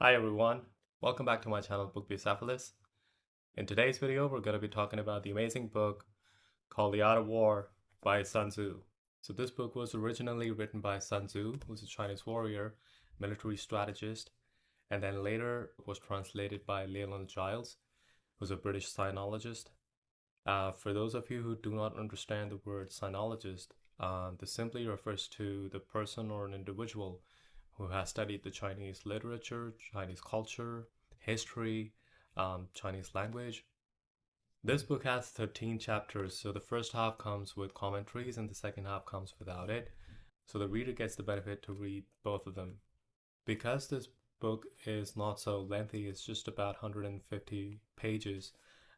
Hi everyone, welcome back to my channel Bookbicephalus. In today's video, we're going to be talking about the amazing book called The Art of War by Sun Tzu. So this book was originally written by Sun Tzu, who's a Chinese warrior, military strategist, and then later was translated by Lionel Gilez, who's a British sinologist. For those of you who do not understand the word sinologist, this simply refers to the person or an individual who has studied the Chinese literature, Chinese culture, history, Chinese language. This book has 13 chapters, so the first half comes with commentaries and the second half comes without it. So the reader gets the benefit to read both of them. Because this book is not so lengthy, it's just about 150 pages.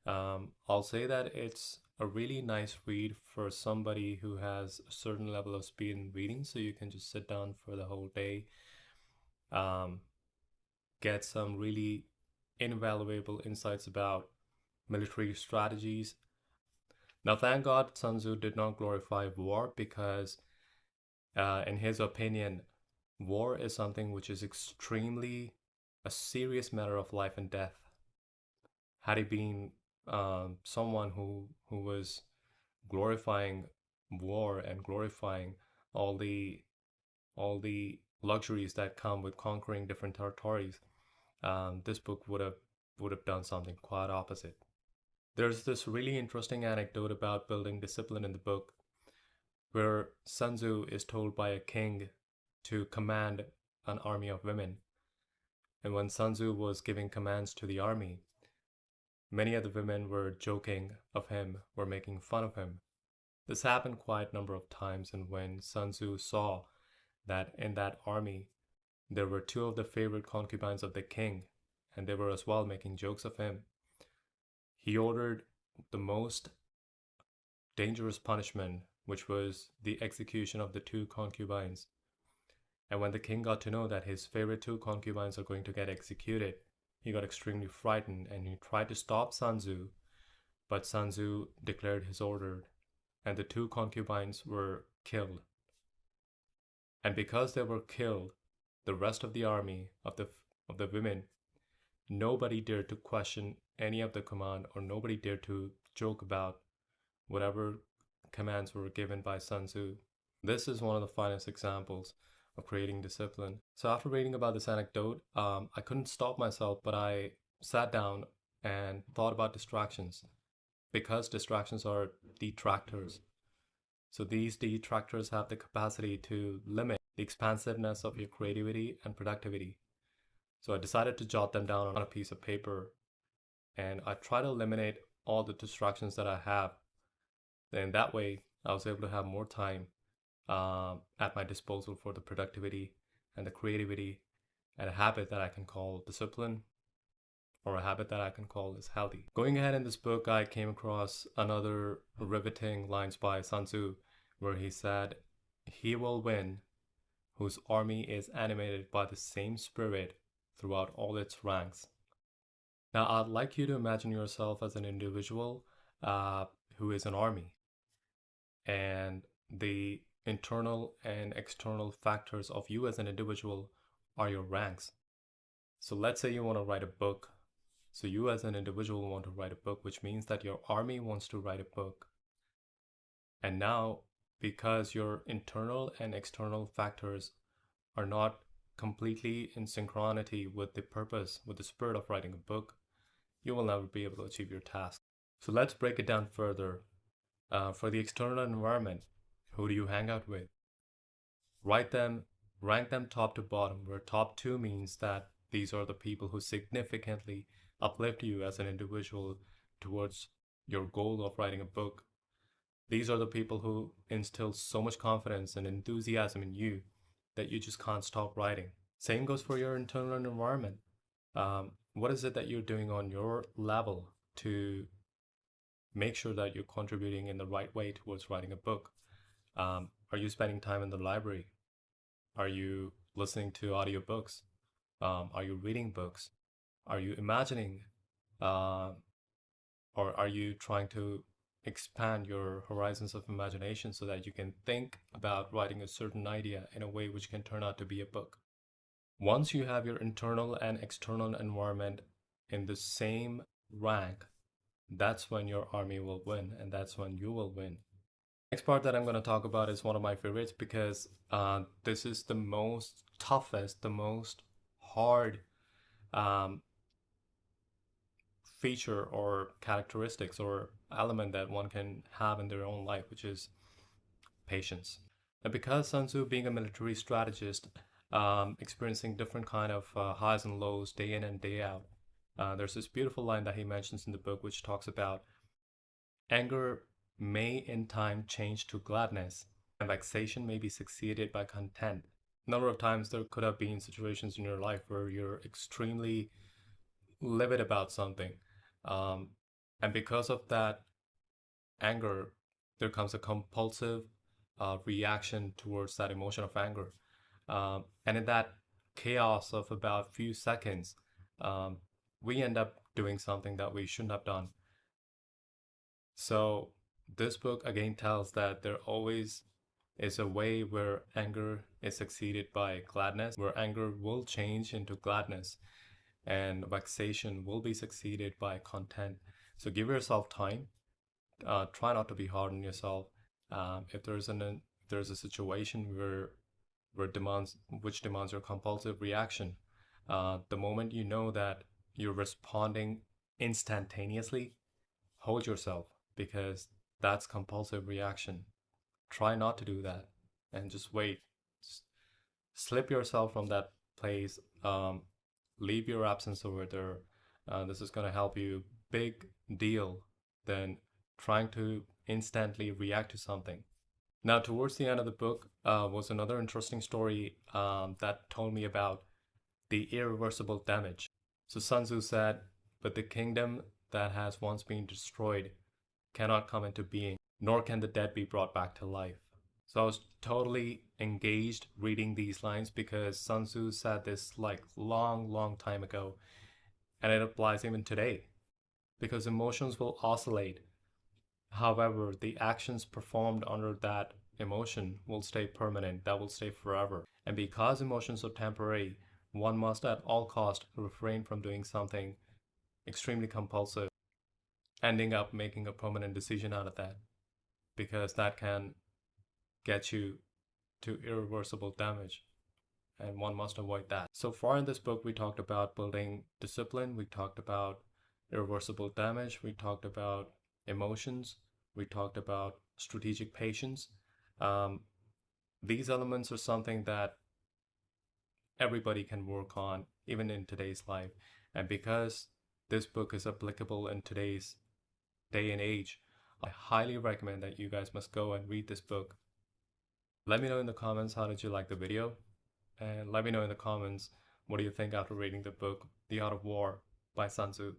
I'll say that it's a really nice read for somebody who has a certain level of speed in reading, so you can just sit down for the whole day, get some really invaluable insights about military strategies. Now, thank God Sun Tzu did not glorify war because, in his opinion, war is something which is extremely a serious matter of life and death. Had he been someone who was glorifying war and glorifying all the luxuries that come with conquering different territories, this book would have done something quite opposite. There's this really interesting anecdote about building discipline in the book, where Sun Tzu is told by a king to command an army of women. And when Sun Tzu was giving commands to the army, many of the women were joking of him, were making fun of him. This happened quite a number of times, and when Sun Tzu saw that in that army there were two of the favorite concubines of the king, and they were as well making jokes of him, he ordered the most dangerous punishment, which was the execution of the two concubines. And when the king got to know that his favorite two concubines are going to get executed, he got extremely frightened and he tried to stop Sun Tzu, but Sun Tzu declared his order, and the two concubines were killed. And because they were killed, the rest of the army of the women, nobody dared to question any of the command, or nobody dared to joke about whatever commands were given by Sun Tzu. This is one of the finest examples of creating discipline. So after reading about this anecdote, I couldn't stop myself, but I sat down and thought about distractions, because distractions are detractors. So these detractors have the capacity to limit the expansiveness of your creativity and productivity. So I decided to jot them down on a piece of paper, and I try to eliminate all the distractions that I have. Then that way I was able to have more time at my disposal for the productivity and the creativity and a habit that I can call discipline, or a habit that I can call is healthy. Going ahead in this book, I came across another riveting lines by Sun Tzu, where he said, "He will win whose army is animated by the same spirit throughout all its ranks." Now, I'd like you to imagine yourself as an individual who is an army, and the internal and external factors of you as an individual are your ranks. So let's say you want to write a book. So you as an individual want to write a book, which means that your army wants to write a book. And now, because your internal and external factors are not completely in synchronity with the purpose, with the spirit of writing a book, you will never be able to achieve your task. So let's break it down further. For the external environment, who do you hang out with? Rank them top to bottom, where top 2 means that these are the people who significantly uplift you as an individual towards your goal of writing a book. These are the people who instill so much confidence and enthusiasm in you that you just can't stop writing. Same goes for your internal environment. What is it that you're doing on your level to make sure that you're contributing in the right way towards writing a book? Are you spending time in the library? Are you listening to audiobooks? Are you reading books? Are you imagining, or are you trying to expand your horizons of imagination so that you can think about writing a certain idea in a way which can turn out to be a book? Once you have your internal and external environment in the same rank, that's when your army will win, and that's when you will win. Next part that I'm going to talk about is one of my favorites because this is the most toughest, the most hard um, feature or characteristics or element that one can have in their own life, which is patience. And because Sun Tzu, being a military strategist, experiencing different kind of highs and lows day in and day out, there's this beautiful line that he mentions in the book, which talks about anger may in time change to gladness, and vexation may be succeeded by content. A number of times there could have been situations in your life where you're extremely livid about something. Um, and because of that anger, there comes a compulsive reaction towards that emotion of anger. And in that chaos of about few seconds, um, we end up doing something that we shouldn't have done. So this book again tells that there always is a way where anger is succeeded by gladness, where anger will change into gladness, and vexation will be succeeded by content. So give yourself time. Try not to be hard on yourself. If there's a situation where demands which demands your compulsive reaction, the moment you know that you're responding instantaneously, hold yourself, because that's compulsive reaction. Try not to do that and just wait. Just slip yourself from that place. Leave your absence over there. This is going to help you big deal than trying to instantly react to something. Now, towards the end of the book was another interesting story that told me about the irreversible damage. So Sun Tzu said, "But the kingdom that has once been destroyed cannot come into being, nor can the dead be brought back to life." So I was totally engaged reading these lines because Sun Tzu said this like long time ago, and it applies even today because emotions will oscillate. However, the actions performed under that emotion will stay permanent, that will stay forever. And because emotions are temporary, one must at all cost refrain from doing something extremely compulsive, ending up making a permanent decision out of that, because that can get you to irreversible damage, and one must avoid that. So far in this book, we talked about building discipline, we talked about irreversible damage, we talked about emotions, we talked about strategic patience. Um, these elements are something that everybody can work on, even in today's life. And because this book is applicable in today's day and age, I highly recommend that you guys must go and read this book. Let me know in the comments how did you like the video, and let me know in the comments what do you think after reading the book The Art of War by Sun Tzu.